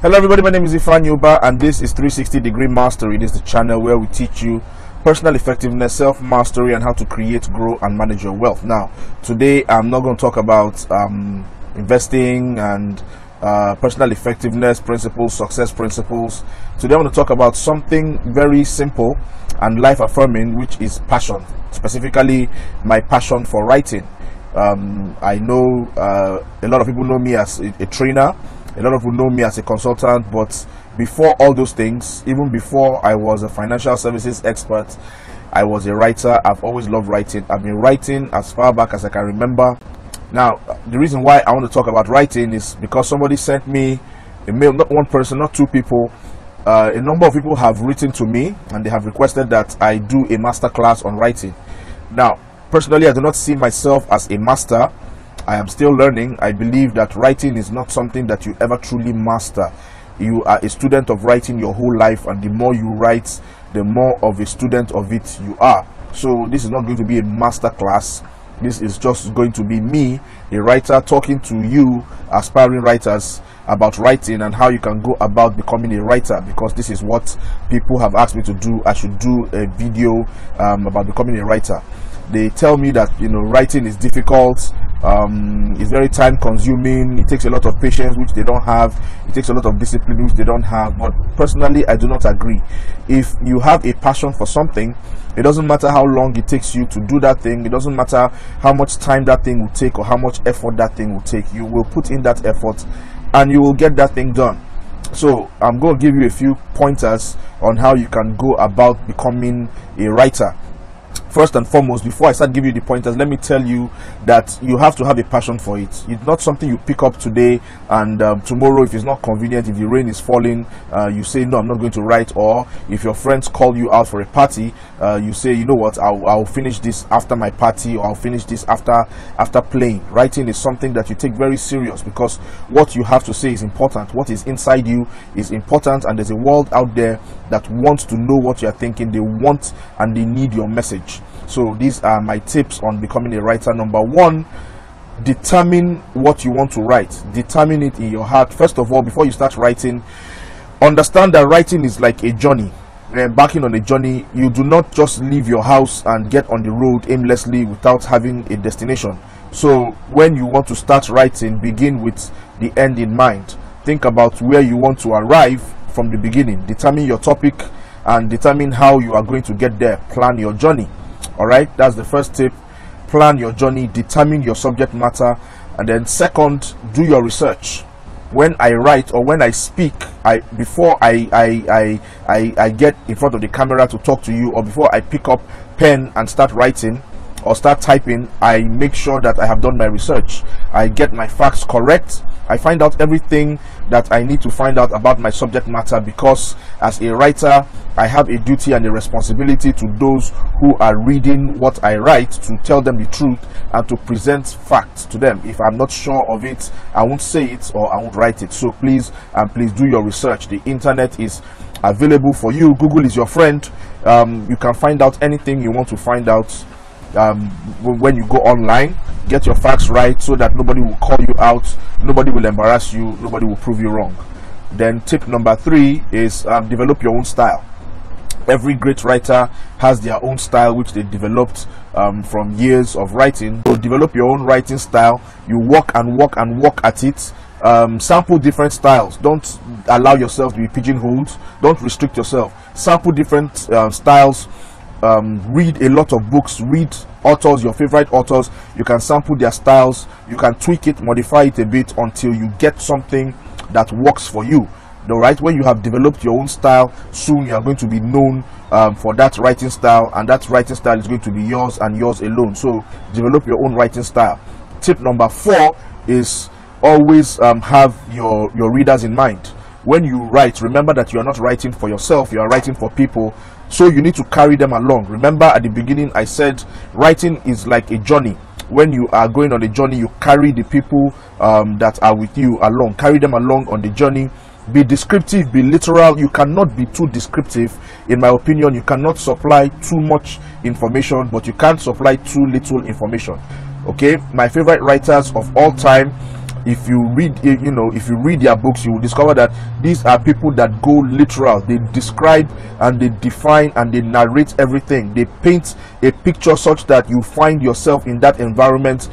Hello everybody, my name is Ifan Yuba and this is 360 Degree Mastery. It is the channel where we teach you personal effectiveness, self-mastery, and how to create, grow, and manage your wealth. Now, today I'm not going to talk about investing and personal effectiveness principles, success principles. Today I'm going to talk about something very simple and life-affirming, which is passion, specifically my passion for writing. I know a lot of people know me as a trainer. A lot of people know me as a consultant, but before all those things, even before I was a financial services expert, I was a writer. I've always loved writing. I've been writing as far back as I can remember. Now, the reason why I want to talk about writing is because somebody sent me a mail, not one person, not two people. A number of people have written to me and they have requested that I do a master class on writing. Now, personally, I do not see myself as a master. I am still learning. I believe that writing is not something that you ever truly master. You are a student of writing your whole life, and the more you write, the more of a student of it you are. So this is not going to be a master class. This is just going to be me, a writer, talking to you aspiring writers about writing and how you can go about becoming a writer, because this is what people have asked me to do. I should do a video about becoming a writer. They tell me that, you know, writing is difficult. It's very time consuming. It takes a lot of patience, which they don't have. It takes a lot of discipline, which they don't have. But personally, I do not agree. If you have a passion for something, it doesn't matter how long it takes you to do that thing. It doesn't matter how much time that thing will take or how much effort that thing will take. You will put in that effort and you will get that thing done. So I'm going to give you a few pointers on how you can go about becoming a writer. First and foremost, before I start giving you the pointers, let me tell you that you have to have a passion for it. It's not something you pick up today and tomorrow, if it's not convenient, if the rain is falling, you say, no, I'm not going to write. Or if your friends call you out for a party, you say, you know what, I'll finish this after my party, or I'll finish this after playing. Writing is something that you take very serious, because what you have to say is important. What is inside you is important, and there's a world out there that wants to know what you're thinking. They want and they need your message. So these are my tips on becoming a writer. Number one, determine what you want to write. Determine it in your heart. First of all, before you start writing, understand that writing is like a journey. Embarking on a journey, you do not just leave your house and get on the road aimlessly without having a destination. So when you want to start writing, begin with the end in mind. Think about where you want to arrive from the beginning. Determine your topic and determine how you are going to get there. Plan your journey. All right, that's the first tip. Plan your journey, determine your subject matter, and then second, do your research. When I write or when I speak, before I get in front of the camera to talk to you, or before I pick up pen and start writing or start typing, I make sure that I have done my research. I get my facts correct. I find out everything that I need to find out about my subject matter, because as a writer, I have a duty and a responsibility to those who are reading what I write to tell them the truth and to present facts to them. If I'm not sure of it, I won't say it or I won't write it. So please do your research. The internet is available for you. Google is your friend. You can find out anything you want to find out when you go online. Get your facts right so that nobody will call you out, nobody will embarrass you, nobody will prove you wrong. Then tip number 3 is develop your own style. Every great writer has their own style, which they developed from years of writing. So develop your own writing style. You work and work and work at it. Sample different styles. Don't allow yourself to be pigeonholed. Don't restrict yourself. Sample different styles. Read a lot of books. Read authors, your favorite authors. You can sample their styles. You can tweak it, modify it a bit until you get something that works for you. Right, when you have developed your own style, soon you are going to be known for that writing style, and that writing style is going to be yours and yours alone. So develop your own writing style. Tip number 4 is always have your readers in mind. When you write, remember that you are not writing for yourself, you are writing for people. So you need to carry them along. Remember at the beginning I said writing is like a journey. When you are going on a journey, you carry the people that are with you along. Carry them along on the journey. Be descriptive, be literal. You cannot be too descriptive. In my opinion, you cannot supply too much information, but you can't supply too little information. Okay, my favorite writers of all time if you read, if you read their books, you will discover that these are people that go literal. They describe and they define and they narrate everything. They paint a picture such that you find yourself in that environment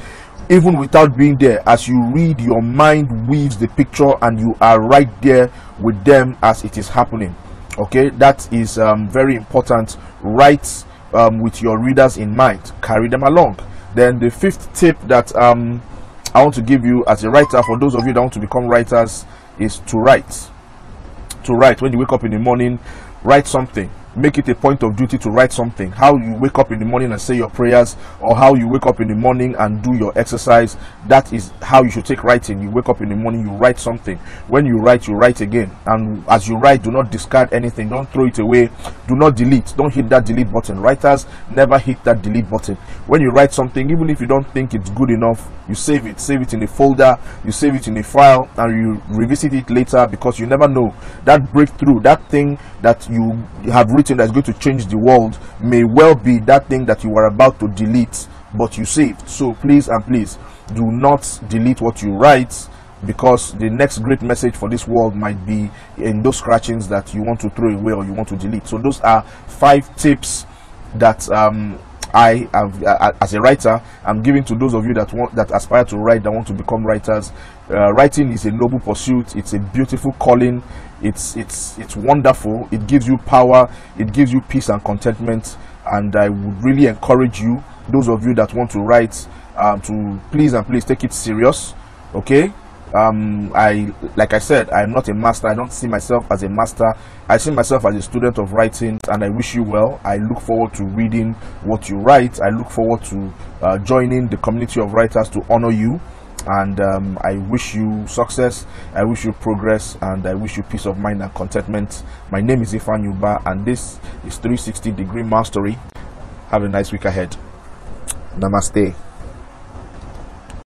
even without being there. As you read, your mind weaves the picture and you are right there with them as it is happening. Okay, that is very important. Write with your readers in mind, carry them along. Then the fifth tip that I want to give you as a writer, for those of you that want to become writers, is to write. To write. When you wake up in the morning, write something. Make it a point of duty to write something. How you wake up in the morning and say your prayers, or how you wake up in the morning and do your exercise, that is how you should take writing. You wake up in the morning, you write something. When you write again. And as you write, do not discard anything. Don't throw it away. Do not delete. Don't hit that delete button. Writers never hit that delete button. When you write something, even if you don't think it's good enough, you save it. Save it in a folder, you save it in a file, and you revisit it later, because you never know. That breakthrough, that thing that you have written that's going to change the world, may well be that thing that you are about to delete, but you saved. So please and please do not delete what you write, because the next great message for this world might be in those scratchings that you want to throw away or you want to delete. So those are 5 tips that I have, as a writer, I'm giving to those of you that aspire to write, that want to become writers. Writing is a noble pursuit. It's a beautiful calling. It's wonderful. It gives you power. It gives you peace and contentment. And I would really encourage you, those of you that want to write, to please and please take it serious. Okay. Like I said, I'm not a master. I don't see myself as a master. I see myself as a student of writing, and I wish you well. I look forward to reading what you write. I look forward to joining the community of writers to honor you, and I wish you success. I wish you progress, and I wish you peace of mind and contentment. My name is Ifeanyi Ubah, and this is 360 Degree Mastery. Have a nice week ahead. Namaste.